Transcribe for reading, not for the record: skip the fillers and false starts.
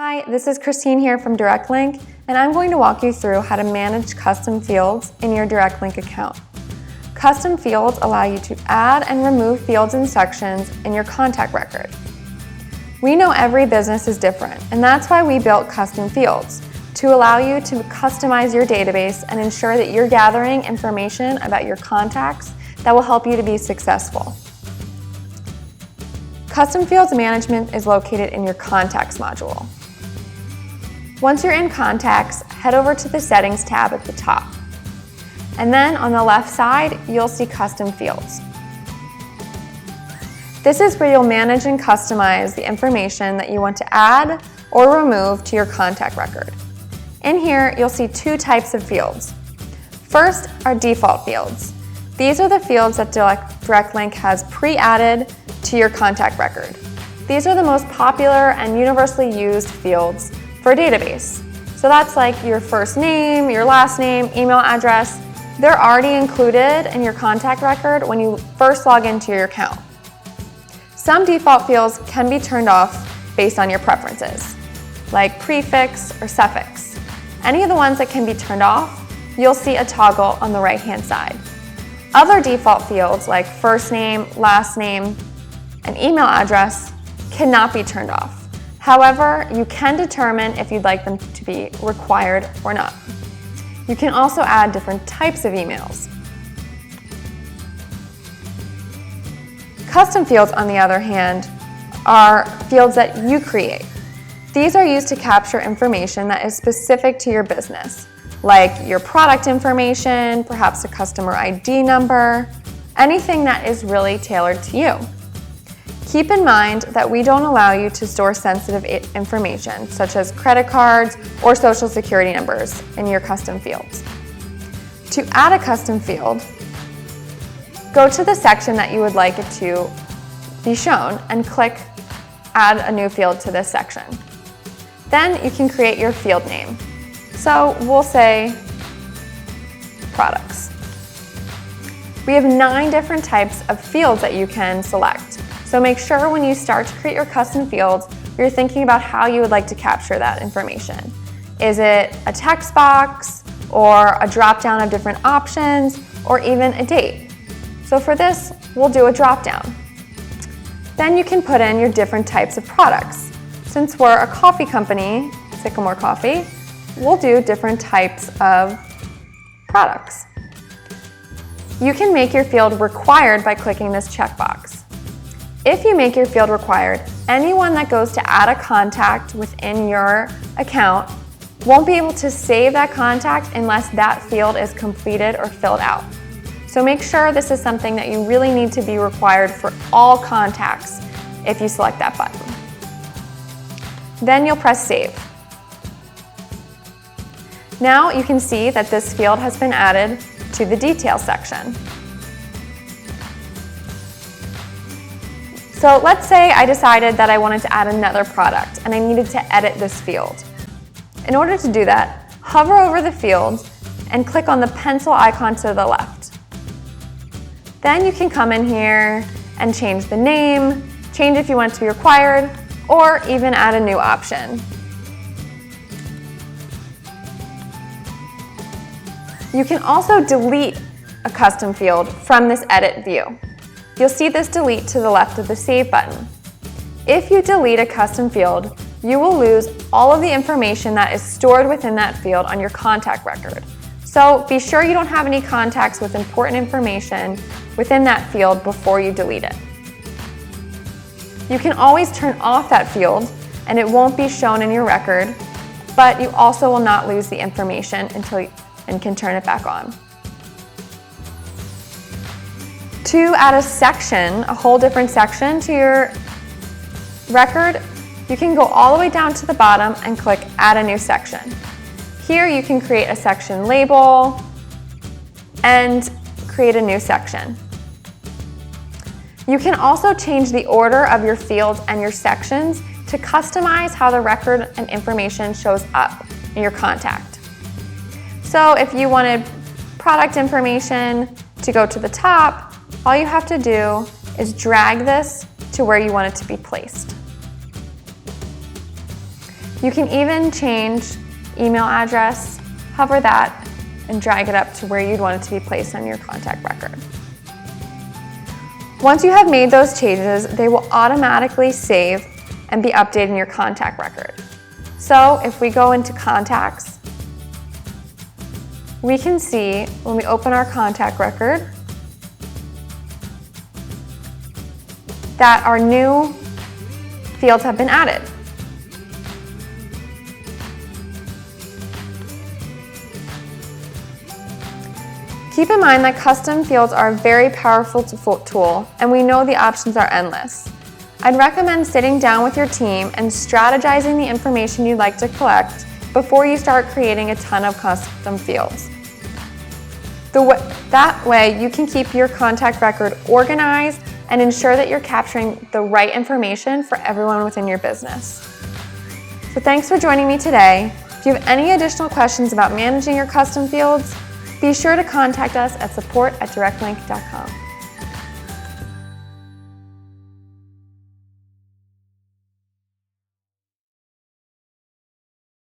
Hi, this is Christine here from DirectLync, and I'm going to walk you through how to manage custom fields in your DirectLync account. Custom fields allow you to add and remove fields and sections in your contact record. We know every business is different, and that's why we built custom fields, to allow you to customize your database and ensure that you're gathering information about your contacts that will help you to be successful. Custom Fields Management is located in your Contacts module. Once you're in Contacts, head over to the Settings tab at the top. And then on the left side, you'll see Custom Fields. This is where you'll manage and customize the information that you want to add or remove to your contact record. In here, you'll see two types of fields. First are default fields. These are the fields that DirectLync has pre-added to your contact record. These are the most popular and universally used fields for a database. So that's like your first name, your last name, email address. They're already included in your contact record when you first log into your account. Some default fields can be turned off based on your preferences, like prefix or suffix. Any of the ones that can be turned off, you'll see a toggle on the right-hand side. Other default fields like first name, last name, and email address cannot be turned off. However, you can determine if you'd like them to be required or not. You can also add different types of emails. Custom fields, on the other hand, are fields that you create. These are used to capture information that is specific to your business, like your product information, perhaps a customer ID number, anything that is really tailored to you. Keep in mind that we don't allow you to store sensitive information, such as credit cards or social security numbers, in your custom fields. To add a custom field, go to the section that you would like it to be shown and click Add a new field to this section. Then you can create your field name. So we'll say products. We have 9 different types of fields that you can select. So make sure when you start to create your custom fields, you're thinking about how you would like to capture that information. Is it a text box, or a drop-down of different options, or even a date? So for this, we'll do a drop-down. Then you can put in your different types of products. Since we're a coffee company, Sycamore Coffee, we'll do different types of products. You can make your field required by clicking this checkbox. If you make your field required, anyone that goes to add a contact within your account won't be able to save that contact unless that field is completed or filled out. So make sure this is something that you really need to be required for all contacts if you select that button. Then you'll press Save. Now you can see that this field has been added to the Details section. So let's say I decided that I wanted to add another product and I needed to edit this field. In order to do that, hover over the field and click on the pencil icon to the left. Then you can come in here and change the name, change if you want it to be required, or even add a new option. You can also delete a custom field from this edit view. You'll see this delete to the left of the Save button. If you delete a custom field, you will lose all of the information that is stored within that field on your contact record. So be sure you don't have any contacts with important information within that field before you delete it. You can always turn off that field and it won't be shown in your record, but you also will not lose the information and can turn it back on. To add a section, a whole different section to your record, you can go all the way down to the bottom and click Add a new section. Here you can create a section label and create a new section. You can also change the order of your fields and your sections to customize how the record and information shows up in your contact. So if you wanted product information to go to the top, all you have to do is drag this to where you want it to be placed. You can even change email address, hover that, and drag it up to where you'd want it to be placed on your contact record. Once you have made those changes, they will automatically save and be updated in your contact record. So if we go into contacts, we can see when we open our contact record that our new fields have been added. Keep in mind that custom fields are a very powerful tool, and we know the options are endless. I'd recommend sitting down with your team and strategizing the information you'd like to collect before you start creating a ton of custom fields. That way, you can keep your contact record organized and ensure that you're capturing the right information for everyone within your business. So thanks for joining me today. If you have any additional questions about managing your custom fields, be sure to contact us at support@directlync.com.